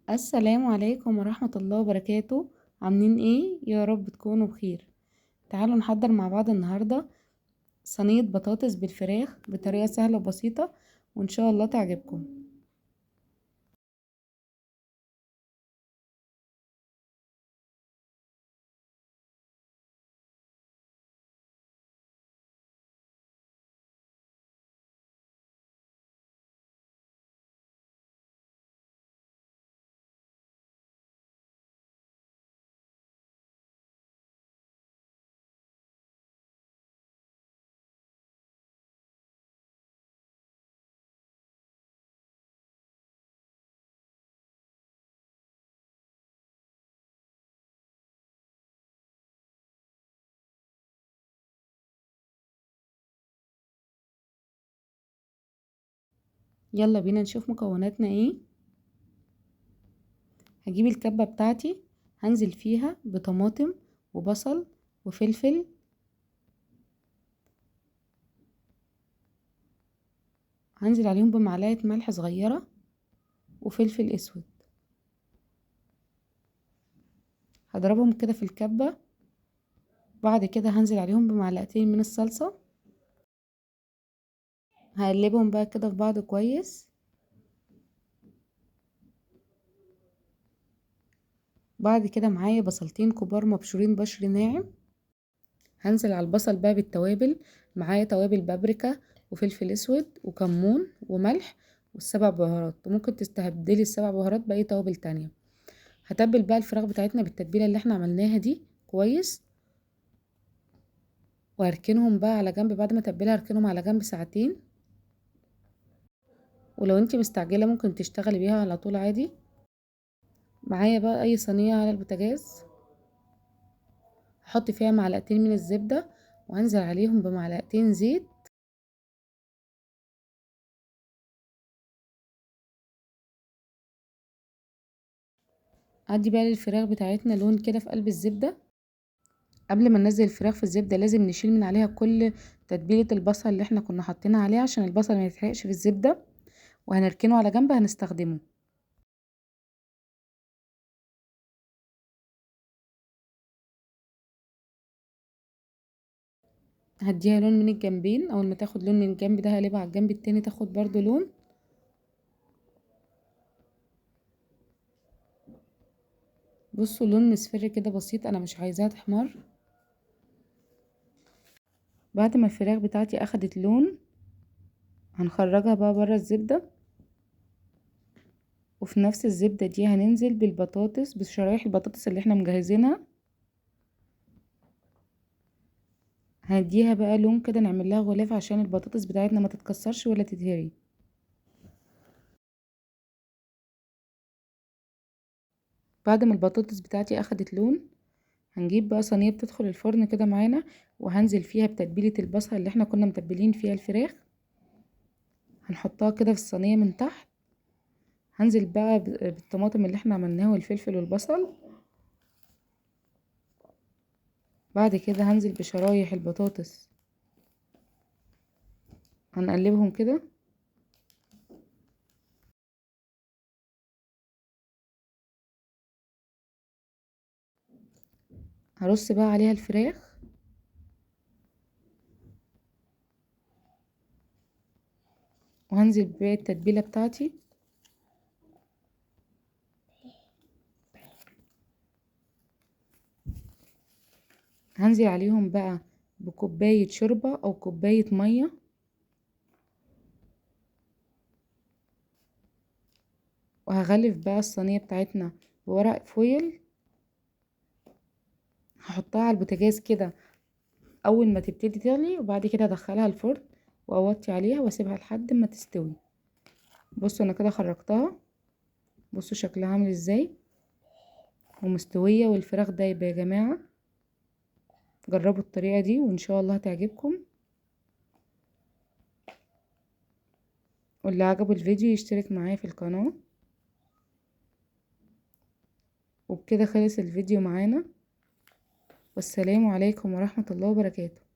السلام عليكم ورحمة الله وبركاته. عاملين ايه؟ يا رب تكونوا بخير. تعالوا نحضر مع بعض النهاردة صينية بطاطس بالفراخ بطريقة سهلة وبسيطة، وان شاء الله تعجبكم. يلا بينا نشوف مكوناتنا ايه. هجيب الكبة بتاعتي، هنزل فيها بطماطم وبصل وفلفل، هنزل عليهم بمعلقة ملح صغيرة وفلفل اسود. هضربهم كده في الكبة. بعد كده هنزل عليهم بمعلقتين من الصلصة، هقلبهم بقى كده في بعض كويس. بعد كده معايا بصلتين كبار مبشورين بشر ناعم، هنزل على البصل بقى بالتوابل. معايا توابل بابريكا وفلفل اسود وكمون وملح والسبع بهارات، وممكن تستبدلي السبع بهارات باي توابل تانية. هتبل بقى الفراخ بتاعتنا بالتتبيله اللي احنا عملناها دي كويس، وهركنهم بقى على جنب. بعد ما اتبلها هركنهم على جنب ساعتين. ولو انتي مستعجله ممكن تشتغلي بيها على طول عادي. معايا بقى اي صينيه على البوتاجاز، هحط فيها معلقتين من الزبده وهنزل عليهم بمعلقتين زيت. ادي بقى للفراخ بتاعتنا لون كده في قلب الزبده. قبل ما ننزل الفراخ في الزبده لازم نشيل من عليها كل تتبيله البصل اللي احنا كنا حاطينها عليها، عشان البصل ما يتحرقش في الزبده، وهنركنه على جنب هنستخدمه. هديها لون من الجنبين. اول ما تاخد لون من الجنب ده هقلبها على الجنب التاني تاخد برضو لون. بصوا لون مصفر كده بسيط، انا مش عايزاها تحمر. بعد ما الفراخ بتاعتي اخدت لون هنخرجها بقى بره الزبده، وفي نفس الزبده دي هننزل بالبطاطس، بشرايح البطاطس اللي احنا مجهزينها. هنديها بقى لون كده، نعمل لها غلاف عشان البطاطس بتاعتنا ما تتكسرش ولا تتهري. بعد ما البطاطس بتاعتي اخدت لون هنجيب بقى صينيه بتدخل الفرن كده معانا، وهنزل فيها بتتبيله البصل اللي احنا كنا متبلين فيها الفراخ. هنحطها كده في الصينيه من تحت. هنزل بقى بالطماطم اللي احنا عملناها والفلفل والبصل. بعد كده هنزل بشرايح البطاطس، هنقلبهم كده. هرص بقى عليها الفراخ، وهنزل بالتتبيله بتاعتي. هنزل عليهم بقى بكوبايه شوربه او كوبايه ميه، وهغلف بقى الصينيه بتاعتنا بورق فويل. هحطها على البوتاجاز كده اول ما تبتدي تغلي، وبعد كده ادخلها الفرن واوطي عليها واسيبها لحد ما تستوي. بصوا انا كده خرجتها، بصوا شكلها عامل ازاي ومستويه، والفراخ دايبه يا جماعه. جربوا الطريقه دي وان شاء الله هتعجبكم. واللي عجبه الفيديو يشترك معايا في القناه. وبكده خلص الفيديو معانا، والسلام عليكم ورحمه الله وبركاته.